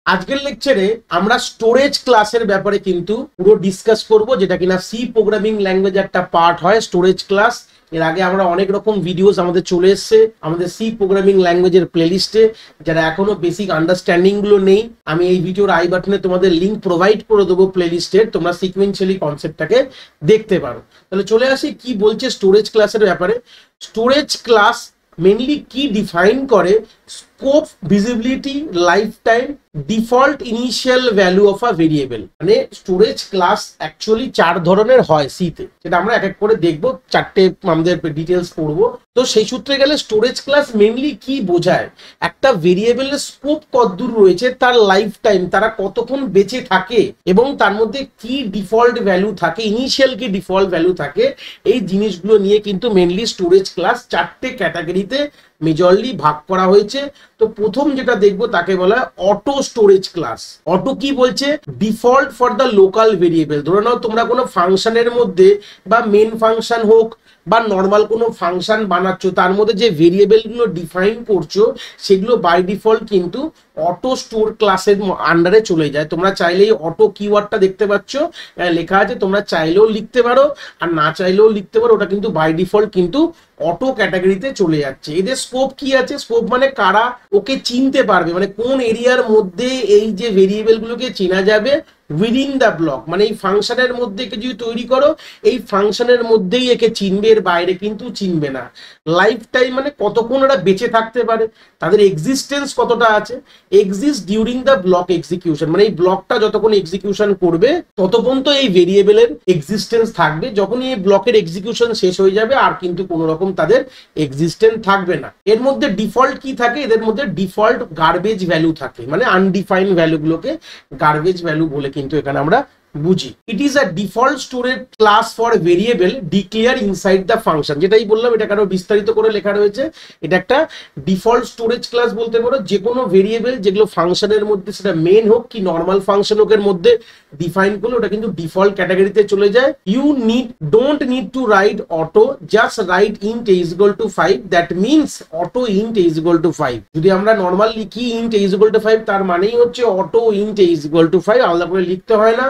আজকের লেকচারে আমরা স্টোরেজ ক্লাসের ব্যাপারে কিন্তু পুরো ডিসকাস করব, যেটা কিনা সি প্রোগ্রামিং ল্যাঙ্গুয়েজ একটা পার্ট হয় স্টোরেজ ক্লাস। এর আগে আমরা অনেক রকম ভিডিওস আমাদের চলে এসছে আমাদের সি প্রোগ্রামিং ল্যাঙ্গুয়েজের প্লেলিস্টে। যারা এখনো বেসিক আন্ডারস্ট্যান্ডিং গুলো নেই, আমি এই ভিডিওর আই বাটনে তোমাদের লিঙ্ক প্রোভাইড করে দেবো প্লেলিস্টের, তোমরা সিকুয়েন্সিয়ালি কনসেপ্টটাকে দেখতে পারো। তাহলে চলে আসি কি বলছে স্টোরেজ ক্লাসের ব্যাপারে। স্টোরেজ ক্লাস মেনলি কি ডিফাইন করে? Scope, visibility, life time, default initial value of a variable. মানে স্টোরেজ ক্লাস অ্যাকচুয়ালি চার ধরনের হয় সিতে, সেটা আমরা এক এক করে দেখবো, চারটে আমাদের ডিটেলস পড়বো। তো সেই সূত্রে গেলে স্টোরেজ ক্লাস মেনলি কি বোঝায়? একটা ভেরিয়েবলের স্কোপ কতদূর রয়েছে, তার লাইফ টাইম, তারা কতক্ষণ বেঁচে থাকে, এবং তার মধ্যে কি ডিফল্ট ভ্যালু থাকে, ইনিশিয়াল কি ডিফল্ট ভ্যালু থাকে, এই জিনিসগুলো নিয়ে কিন্তু মেনলি স্টোরেজ ক্লাস চারটে ক্যাটাগরিতে মেজরলি ভাগ করা হয়েছে। তো প্রথম যেটা দেখবো তাকে বলা হয় অটো স্টোরেজ ক্লাস। অটো কি বলছে? Default for the local variable. ধরে নাও তোমরা কোনো ফাংশনের মধ্যে বা মেন ফাংশন হোক বা নর্মাল কোনো ফাংশন বানাচ্ছ, তার মধ্যে যে ভেরিয়েবলগুলো ডিফাইন করছো সেগুলো বাই ডিফল্ট কিন্তু অটো স্টোর ক্লাসের আন্ডারে চলে যায়। তোমরা চাইলেই অটো কিওয়ার্ডটা দেখতে পাচ্ছ লেখা আছে, তোমরা চাইলেও লিখতে পারো আর না চাইলেও লিখতে পারো, ওটা কিন্তু বাই ডিফল্ট কিন্তু অটো ক্যাটাগরিতে চলে যাচ্ছে। এদের স্কোপ কি আছে? স্কোপ মানে কারা ওকে চিনতে পারবে, মানে কোন এরিয়ার মধ্যে এই যে ভেরিয়েবল গুলোকে চেনা যাবে উইদিন দ্য ব্লক, মানে এই ফাংশনের মধ্যে একে যদি তৈরি করো এই ফাংশনের মধ্যেই একে চিনবে, এর বাইরে কিন্তু চিনবে না। লাইফ টাইম মানে কতক্ষণ ওরা বেঁচে থাকতে পারে, তাদের এক্সিস্টেন্স কতটা আছে। Exist during the block execution, মানে এই ব্লকটা যতক্ষণ এক্সিকিউশন করবে ততক্ষণ তো এই ভেরিয়েবলের এক্সিস্টেন্স থাকবে, যখন এই ব্লকের এক্সিকিউশন শেষ হয়ে যাবে আর কিন্তু কোনো রকম তাদের এক্সিস্টেন্স থাকবে না। এর মধ্যে ডিফল্ট কি থাকে? এদের মধ্যে ডিফল্ট গার্বেজ ভ্যালু থাকে, মানে আনডিফাইন্ড ভ্যালুগুলোকে গার্বেজ ভ্যালু বলে কিন্তু এখানে আমরা বুঝি। It is a default storage class for variable declare inside the function. যেটাই বললাম, এটা কারো বিস্তারিত করে লেখা রয়েছে। এটা একটা ডিফল্ট স্টোরেজ ক্লাস বলতে পারো, যে কোনো ভেরিয়েবল যেগুলো ফাংশনের মধ্যে, সেটা মেন হোক কি নর্মাল ফাংশন হোক, এর মধ্যে ডিফাইন করলে ওটা কিন্তু ডিফল্ট ক্যাটাগরিতে চলে যায়। You don't need to write auto, just write int is equal to 5, that means auto int is equal to 5। যদি আমরা নর্মাল লিখি ইন্ট ইজ ইকুয়াল টু 5, তার মানেই হচ্ছে auto int is equal to 5, আলাদা করে লিখতে হয় না।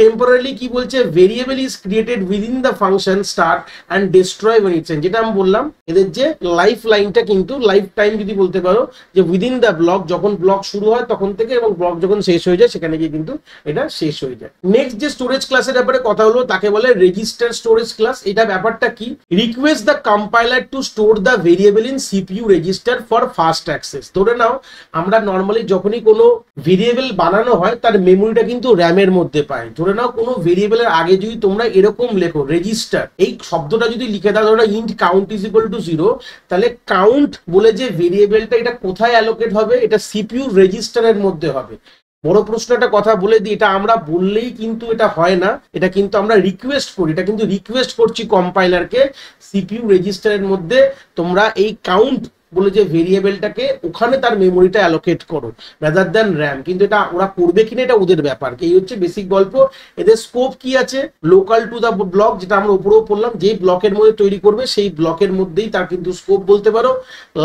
টেম্পোরারি কি বলছে? Variable is created within the function start and destroy when it's end। যেটা আমি বললাম, এদের যে লাইফ লাইনটা কিন্তু লাইফ টাইম যদি বলতে পারো, যে উইদিন দ্য ব্লক, যখন ব্লক শুরু হয় তখন থেকে এবং ব্লক যখন শেষ হয়ে যায় সেখানে গিয়ে কিন্তু এটা শেষ হয়ে যায়। নেক্সট যে স্টোরেজ ক্লাসের ব্যাপারে কথা হলো তাকে বলে রেজিস্টার স্টোরেজ ক্লাস। এটা ব্যাপারটা কি? Request the compiler two store the variable in CPU register for fast access. ধরে নাও আমরা নর্মালি যখনই কোনো ভেরিয়েবল বানানো হয় তার মেমোরিটা কিন্তু র্যামের মধ্যে পাই। ধরে নাও কোনো ভেরিয়েবলের আগে যদি তোমরা এরকম লেখো রেজিস্টার, এই শব্দটা যদি লিখে দাও, ধরো int count is equal two 0, তাহলে কাউন্ট বলে যে ভেরিয়েবলটা এটা কোথায় অ্যালোকেট হবে? এটা সিপিইউ রেজিস্টারের মধ্যে হবে। বড় প্রশ্ন একটা কথা বলে দিই, এটা আমরা বললেই কিন্তু এটা হয় না, এটা কিন্তু আমরা রিকোয়েস্ট করি, এটা কিন্তু রিকোয়েস্ট করছি কম্পাইলারকে সিপিইউ রেজিস্টারের মধ্যে তোমরা এই কাউন্ট বলে যে ভেরিয়েবলটাকে ওখানে তার মেমোরিটা অ্যালোকেট করো রাদার দ্যান র্যাম। কিন্তু এটা ওরা করবে কিনা এটা ওদের ব্যাপার। এই হচ্ছে বেসিক গল্প। এদের স্কোপ কি আছে? লোকাল টু দ্য ব্লক, যেটা আমরা উপরেও পড়লাম, যেই ব্লকের মধ্যে তৈরি করবে সেই ব্লকের মধ্যেই তার কিন্তু স্কোপ বলতে পারো।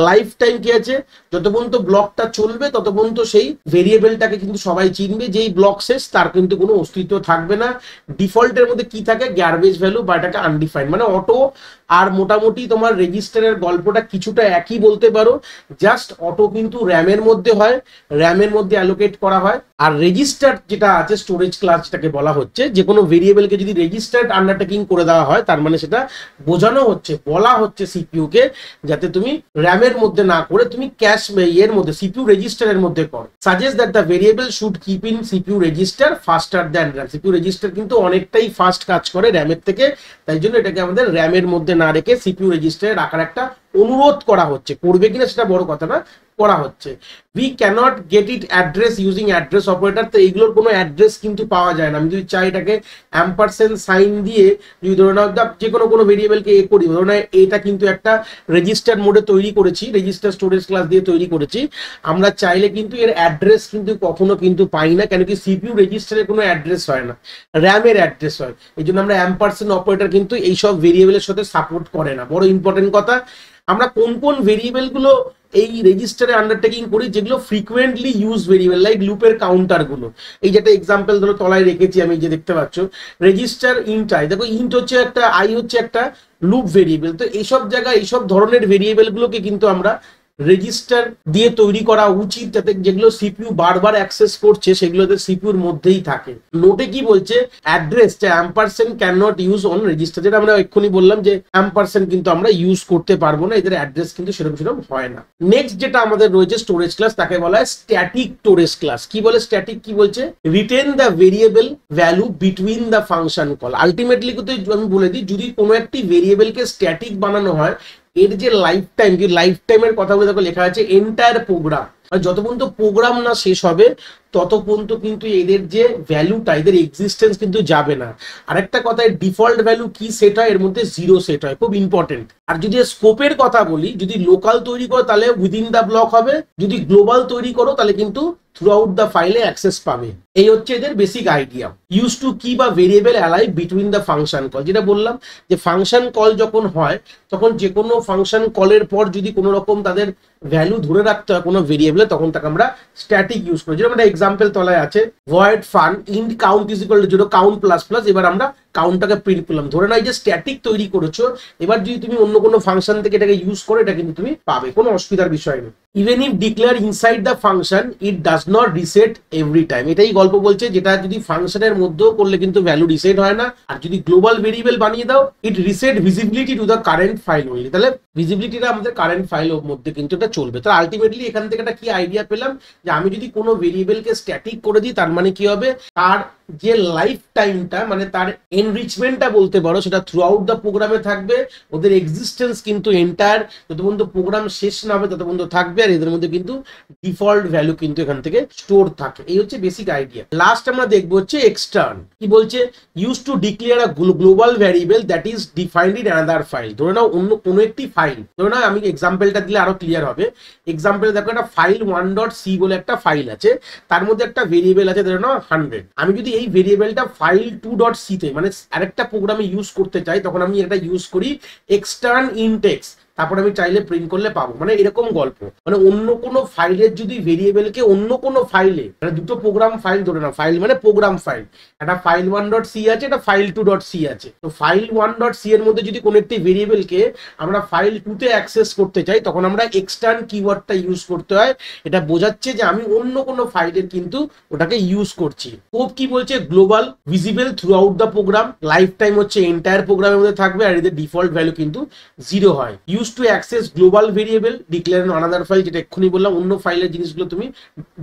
লাইফ টাইম কি আছে? যত পর্যন্ত ব্লকটা চলবে তত পর্যন্ত সেই ভেরিয়েবলটাকে কিন্তু সবাই চিনবে, যেই ব্লক শেষ তার কিন্তু কোনো অস্তিত্ব থাকবে না। ডিফল্টের মধ্যে কি থাকে? গার্বেজ ভ্যালু বা এটাকে আনডিফাইন্ড, মানে অটো আর মোটামুটি তোমার রেজিস্টারের গল্পটা কিছুটা একই বলতে পারো, জাস্ট অটো কিন্তু র্যামের মধ্যে হয়, র্যামের মধ্যে অ্যালোকেট করা হয়। আর রেজিস্টার যেটা আছে স্টোরেজ ক্লাস, যেটাকে বলা হচ্ছে যে কোনো ভেরিয়েবলকে যদি রেজিস্টার্ড আন্ডারটেকিং করে দেওয়া হয়, তার মানে সেটা বোঝানো হচ্ছে, বলা হচ্ছে সিপিইউ কে, যাতে তুমি র্যামের মধ্যে না করে তুমি ক্যাশ এর মধ্যে সিপিইউ রেজিস্টারের মধ্যে করো। Suggest that the variable should keep in CPU register ফাস্টার than RAM. CPU register কিন্তু অনেকটাই ফাস্ট কাজ করে র্যামের থেকে, তাই জন্য এটাকে আমাদের র্যামের মধ্যে না রেখে সিপিইউ রেজিস্টারে রাখার একটা অনুরোধ করা হচ্ছে। করবে কিনা সেটা বড় কথা না, করা হচ্ছে। We cannot get it address using address operator. তো এইগুলোর কোনো অ্যাড্রেস কিন্তু পাওয়া যায় না। আমি যদি চাই এটাকে অ্যাম্পারসেন্ট সাইন দিয়ে যদি ধরে নাও যে কোনো ভেরিয়েবলকে এ করি, ধরে নাও এটা কিন্তু একটা রেজিস্টার মোডে তৈরি করেছি, রেজিস্টার স্টোরেজ ক্লাস দিয়ে তৈরি করেছি, আমরা চাইলে কিন্তু এর অ্যাড্রেস কিন্তু কখনো কিন্তু পাই না, কেন কি সিপিইউ রেজিস্টারের কোনো অ্যাড্রেস হয় না, র্যামের অ্যাড্রেস হয়। এই জন্য আমরা অ্যাম্পারসেন্ট অপারেটর কিন্তু এইসব ভেরিয়েবলের সাথে সাপোর্ট করে না। বড় ইম্পর্টেন্ট কথা। আমরা কোন কোন ভেরিয়েবল গুলো এই রেজিস্টারে আন্ডারটেকিং করি, যেগুলো ফ্রিকুয়েন্টলি ইউজ ভেরিয়েবল, লাইক লুপের কাউন্টার গুলো। এই যেটা এক্সাম্পল ধরো তলায় রেখেছি আমি, যে দেখতে পাচ্ছ রেজিস্টার ইন্ট আই, দেখো ইন্ট হচ্ছে একটা, আই হচ্ছে একটা লুপ ভেরিয়েবল। তো এইসব জায়গায় এইসব ধরনের ভেরিয়েবল গুলোকে কিন্তু আমরা রেজিস্টার দিয়ে তৈরি করা উচিত, যাতে যেগুলো সিপিইউ বারবার অ্যাক্সেস করছে সেগুলোতে সিপিইউর মধ্যেই থাকে। নোটে কি বলছে, অ্যাড্রেস যে ampersand can not use on register, যেটা আমরা এক্ষুনি বললাম যে অ্যাম্পারসেন্ট কিন্তু আমরা ইউজ করতে পারবো না, এদের অ্যাড্রেস কিন্তু সেরকম হয় না। নেক্সট যেটা আমাদের রয়েছে স্টোরেজ ক্লাস, তাকে বলা হয় স্ট্যাটিক স্টোরেজ ক্লাস। কি বলে স্ট্যাটিক, কি বলছে, written the variable value between the function call. Ultimately কিন্তু আমি বলে দিই, যদি কোনো একটি ভেরিয়েবলকে স্ট্যাটিক বানানো হয়, এর যে লাইফ টাইম, যে লাইফ টাইমের কথা বলে দেখো লেখা আছে এন্টায়ার প্রোগ্রাম, আর যত পর্যন্ত প্রোগ্রাম না শেষ হবে তত পর্যন্ত কিন্তু এদের যে ভ্যালুটা, এদের এক্সিস্টেন্স কিন্তু যাবে না। আরেকটা কথা, এর ডিফল্ট ভ্যালু কি সেট হয়, এর মধ্যে 0 সেট হয়, খুব ইম্পর্টেন্ট। আর যদি স্কোপের কথা বলি, যদি লোকাল তৈরি করো তাহলে উইদিন দ্য ব্লক হবে, যদি গ্লোবাল তৈরি করো তাহলে কিন্তু থ্রু আউট দ্য ফাইলে অ্যাক্সেস পাবে। এই হচ্ছে এদের basic idea. Use to keep a variable alive between the function call, যেটা বললাম যে ফাংশন কল যখন হয় তখন যে কোনো ফাংশন কলের পর যদি কোনো রকম তাদের ভ্যালু ধরে রাখতে হয় কোনো ভেরিয়েবলে, তখন তাকে আমরা স্ট্যাটিক ইউজ করি। যেরকম একটা এক্সাম্পল তলায় আছে, void fun int count is equal two 0 count plus plus, এবার আমরা কাউন্টটাকে প্রিন্ট করলাম। ধরে নাও যে স্ট্যাটিক তৈরি করেছো, এবার যদি তুমি অন্য কোনো ফাংশন থেকে এটাকে ইউজ করো, এটা কিন্তু তুমি পাবে, কোনো অসুবিধার বিষয় নেই। Even if declare inside the function it does not reset every time, এটাই গল্প বলছে, যেটা যদি ফাংশনের মধ্যেও করলে কিন্তু ভ্যালু রিসেট হয় না। আর যদি গ্লোবাল ভেরিয়েবল বানিয়ে দাও, it reset visibility to the current file only, তাহলে ভিজিবিলিটিটা আমাদের কারেন্ট ফাইলের মধ্যে কিন্তু এটা চলবে। তাহলে আলটিমেটলি এখান থেকে একটা কি আইডিয়া পেলাম, যে আমি যদি কোনো ভেরিয়েবলকে স্ট্যাটিক করে দিই, তার মানে কি হবে, তার যে লাইফ টাইমটা, মানে তার এনরিচমেন্টটা বলতে পারো, সেটা থ্রু আউট দ্য প্রোগ্রামে থাকবে। ওদের এক্সিস্টেন্স কিন্তু এন্টায়ার, যত পর্যন্ত প্রোগ্রাম শেষ না হবে তত পর্যন্ত থাকবে, আর এদের মধ্যে কিন্তু ডিফল্ট ভ্যালু কিন্তু এখান থেকে স্টোর থাকে। এই হচ্ছে বেসিক আইডিয়া। লাস্ট আমরা দেখবো হচ্ছে এক্সটার্ন। কি বলছে, use to declare a global variable that is defined in another file. ধরে নাও অন্য কোনো একটি ফাইল, ধরে নাও আমি এক্সাম্পলটা দিলে আরো ক্লিয়ার হবে। এক্সাম্পল দেখো, একটা ফাইল 1.c বলে একটা ফাইল আছে, তার মধ্যে একটা ভেরিয়েবল আছে ধরে নাও 100। আমি যদি এই ভেরিয়েবলটা ফাইল 2.c তে মানে আরেকটা প্রোগ্রামে ইউজ করতে চাই, তখন আমি এটা ইউজ করি এক্সটার্ন ইনটেক্স, তারপর আমি চাইলে প্রিন্ট করলে পাবো। মানে এরকম গল্প, মানে অন্য কোনো ফাইলের যদি ভেরিয়েবলকে অন্য কোনো ফাইলে, মানে দুটো প্রোগ্রাম ফাইল ধরে না, ফাইল মানে প্রোগ্রাম ফাইল, একটা ফাইল 1.c আছে, একটা ফাইল 2.c আছে। তো ফাইল 1.c এর মধ্যে যদি কোনো একটি ভেরিয়েবলকে আমরা ফাইল 2 তে অ্যাক্সেস করতে চাই, তখন আমরা এক্সটার্ন কিওয়ার্ডটা ইউজ করতে হয়। এটা বোঝাচ্ছে যে আমি অন্য কোনো ফাইলের কিন্তু ওটাকে ইউজ করছি। স্কোপ কি বলছে, global, visible throughout the program, lifetime হচ্ছে এন্টায়ার প্রোগ্রামের মধ্যে থাকবে, আর এদের ডিফল্ট ভ্যালু কিন্তু 0 হয়। to access global variable declare in another file, যেটা এক্ষুনি বললাম, অন্য ফাইলের জিনিসগুলো তুমি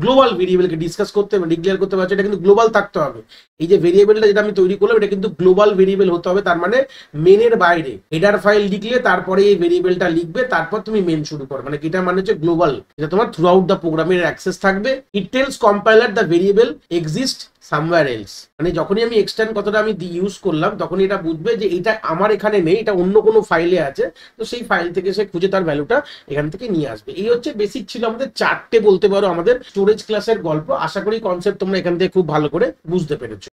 গ্লোবাল ভেরিয়েবলকে ডিসকাস করতে হবে, ডিক্লেয়ার করতে পারছো, এটা কিন্তু গ্লোবাল থাকতে হবে। এই যে ভেরিয়েবলটা যেটা আমি তৈরি করলাম, এটা কিন্তু গ্লোবাল ভেরিয়েবল হতে হবে, তার মানে মেনের বাইরে হেডার ফাইল লিখলে তারপরে এই ভেরিয়েবলটা লিখবে, তারপর তুমি মেন শুরু করো, মানে এটা মানে হচ্ছে গ্লোবাল, এটা তোমার থ্রু আউট দ্য প্রোগ্রামের অ্যাক্সেস থাকবে। It tells compiler the variable exist somewhere else, মানে যখনই আমি এক্সটেন্ড কথাটা আমি ইউজ করলাম, তখনই এটা বুঝবে যে এটা আমার এখানে নেই, এটা অন্য কোনো ফাইলে আছে, তো সেই ফাইল থেকে সে খুঁজে তার ভ্যালুটা এখান থেকে নিয়ে আসবে। এই হচ্ছে বেসিক ছিল আমাদের 4টে বলতে পারো আমাদের স্টোরেজ ক্লাসের গল্প। আশা করি কনসেপ্ট তোমরা এখান থেকে খুব ভালো করে বুঝতে পেরেছো।